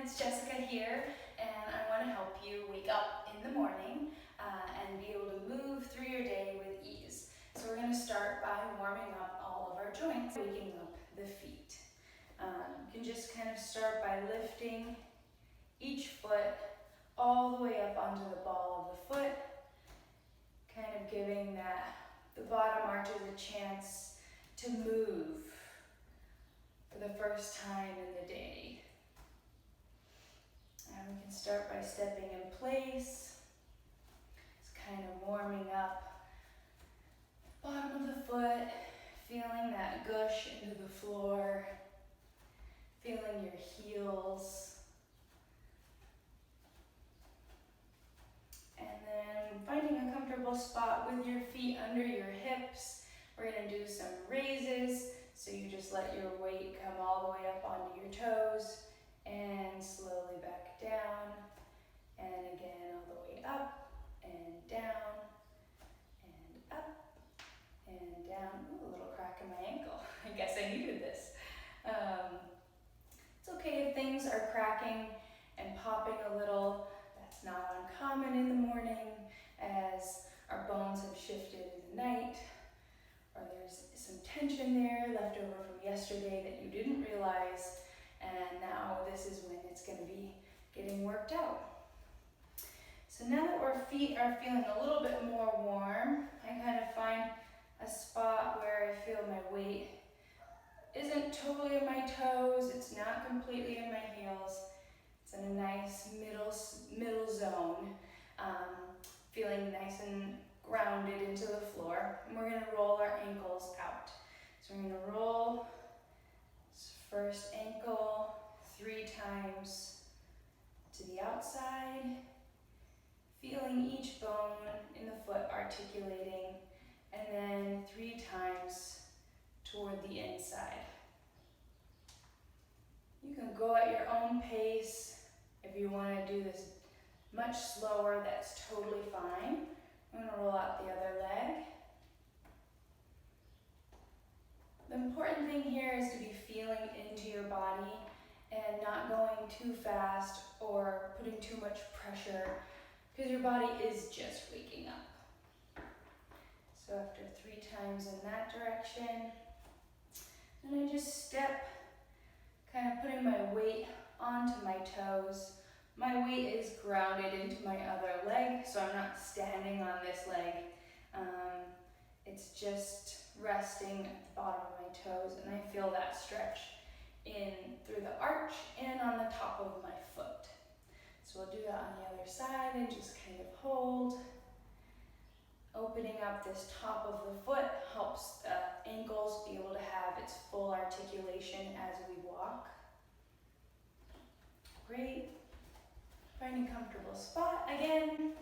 it's Jessica here, and I want to help you wake up in the morning and be able to move through your day with ease. So we're going to start by warming up all of our joints, waking up the feet. You can just kind of start by lifting each foot all the way up onto the ball of the foot, kind of giving the bottom arches a chance to move for the first time in the day. And we can start by stepping in place, just kind of warming up the bottom of the foot, feeling that gush into the floor, feeling your heels. And then finding a comfortable spot with your feet under your hips. We're going to do some raises, so you just let your weight come all the way up onto your toes and slowly back down, and again all the way up and down and up and down. Ooh, a little crack in my ankle. I guess I needed this. It's okay if things are cracking and popping a little. That's not uncommon in the morning as our bones have shifted in the night, or there's some tension there left over from yesterday that you didn't realize, and now this is when it's going to be getting worked out. So now that our feet are feeling a little bit more warm, I kind of find a spot where I feel my weight isn't totally in my toes, it's not completely in my heels. It's in a nice middle zone, feeling nice and grounded into the floor. And we're going to roll our ankles out. So we're going to roll this first ankle 3 times to the outside, feeling each bone in the foot articulating, and then 3 times toward the inside. You can go at your own pace. If you want to do this much slower, that's totally fine. I'm going to roll out the other leg. The important thing here is to be feeling into your body and not going too fast or putting too much pressure, because your body is just waking up. So after 3 times in that direction, then I just step, kind of putting my weight onto my toes. My weight is grounded into my other leg, so I'm not standing on this leg. It's just resting at the bottom of my toes, and I feel that stretch in through the arch and on the top of my foot. So we'll do that on the other side and just kind of hold. Opening up this top of the foot helps the ankles be able to have its full articulation as we walk. Great. Find a comfortable spot again,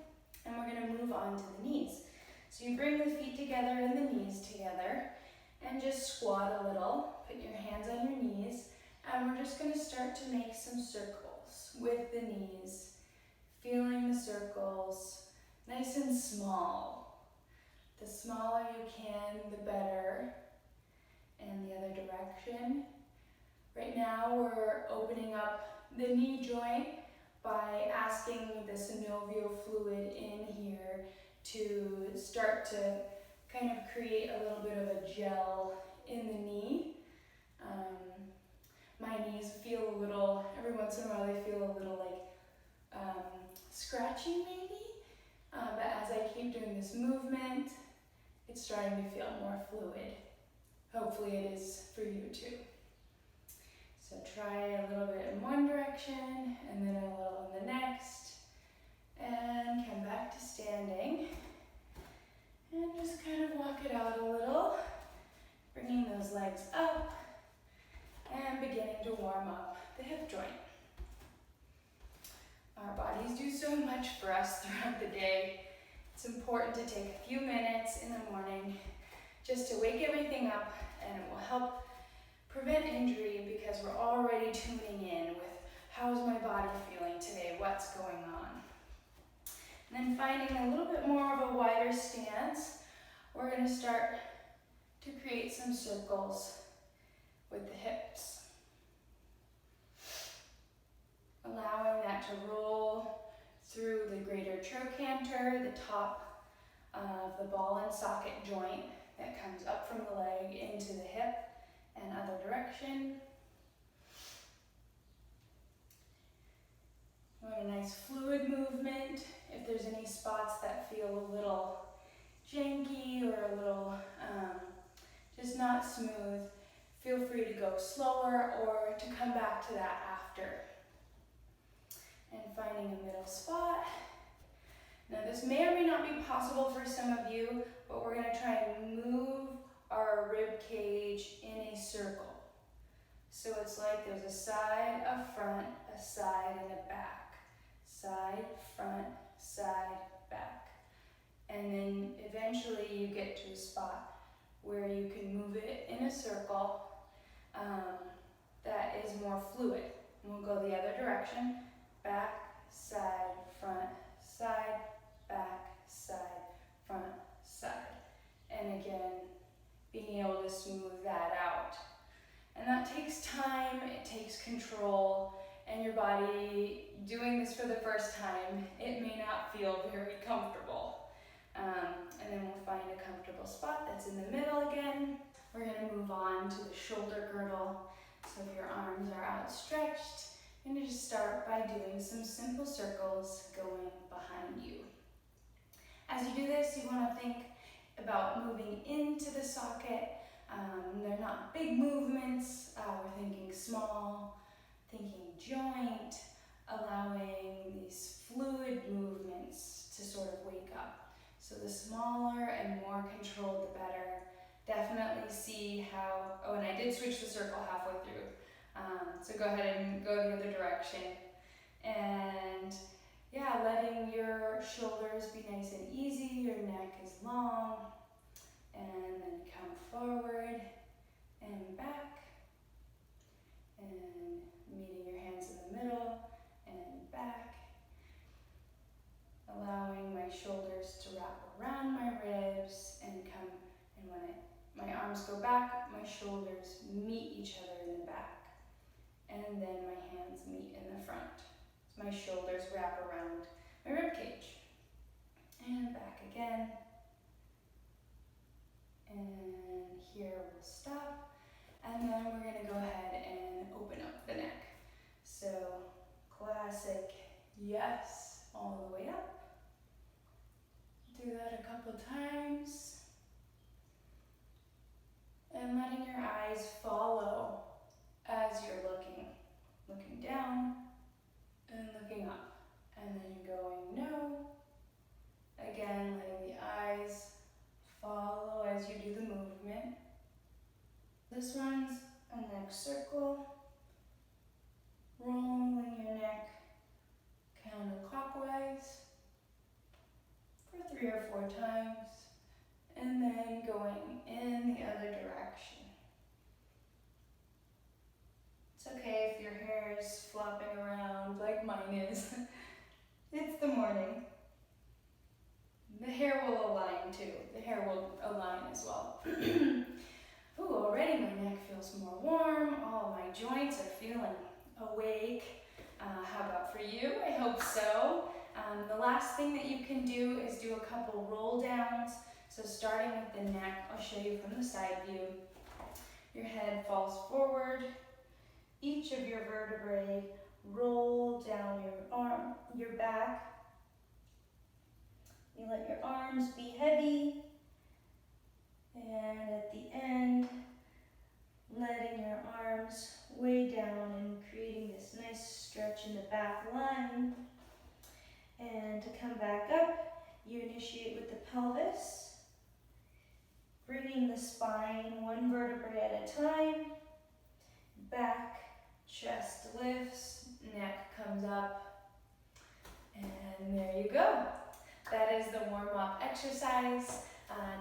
and we're going to move on to the knees. So you bring the feet together and the knees together, and just squat a little. Put your hands on your knees, and we're just going to start to make some circles with the knees, feeling the circles nice and small. The smaller you can, the better. And the other direction. Right now we're opening up the knee joint by asking the synovial fluid in here to start to kind of create a little bit of a gel in the knee. My knees feel a little, every once in a while they feel a little like scratchy maybe, but as I keep doing this movement, it's starting to feel more fluid. Hopefully it is for you too. So try a little bit in one direction and then a little in the next, and come back to standing and just kind of walk it out a little, bringing those legs up and beginning to warm up the hip joint. Our bodies do so much for us throughout the day. It's important to take a few minutes in the morning just to wake everything up, and it will help prevent injury because we're already tuning in with how's my body feeling today, what's going on. And then finding a little bit more of a wider stance, we're going to start to create some circles with the hips. Allow to roll through the greater trochanter, the top of the ball and socket joint that comes up from the leg into the hip and other direction. You want a nice fluid movement. If there's any spots that feel a little janky or a little just not smooth, feel free to go slower or to come back to that after. And finding a middle spot. Now this may or may not be possible for some of you, but we're going to try and move our rib cage in a circle. So it's like there's a side, a front, a side, and a back. Side, front, side, back. And then eventually you get to a spot where you can move it in a circle that is more fluid. And we'll go the other direction. Back, side, front, side, back, side, front, side. And again, being able to smooth that out. And that takes time, it takes control, and your body doing this for the first time, it may not feel very comfortable. And then we'll find a comfortable spot that's in the middle again. We're going to move on to the shoulder girdle. So if your arms are outstretched, you're going to just start by doing some simple circles going behind you. As you do this, you want to think about moving into the socket. They're not big movements. We're thinking small, thinking joint, allowing these fluid movements to sort of wake up. So the smaller and more controlled, the better. Definitely see how, oh, and I did switch the circle halfway through. So go ahead and go the other direction. And yeah, letting your shoulders be nice and easy, your neck is long. And then come forward and back. And meeting your hands in the middle and back. Allowing my shoulders to wrap around my ribs and come, and when my arms go back, my shoulders meet each other in the back. And then my hands meet in the front. So my shoulders wrap around my rib cage. And back again. And here we'll stop. And then we're going to go ahead and open up the neck. So classic yes, all the way up. Do that a couple times. And letting your eyes follow as you're looking down and looking up. And then going no. Again, letting the eyes follow as you do the movement. This one's a neck circle. Rolling your neck counterclockwise for 3 or 4 times. And then going in the other direction. It's okay if your hair is flopping around like mine is. It's the morning. The hair will align too. The hair will align as well. Ooh, already my neck feels more warm. All of my joints are feeling awake. How about for you? I hope so. The last thing that you can do is do a couple roll downs. So starting with the neck, I'll show you from the side view. Your head falls forward. Each of your vertebrae roll down your back. You let your arms be heavy. And at the end, letting your arms way down and creating this nice stretch in the back line. And to come back up, you initiate with the pelvis, bringing the spine 1 vertebrae at a time. Back, chest lifts, neck comes up, and there you go. That is the warm-up exercise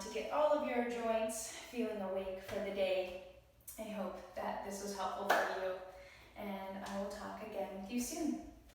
to get all of your joints feeling awake for the day. I hope that this was helpful for you, and I will talk again with you soon.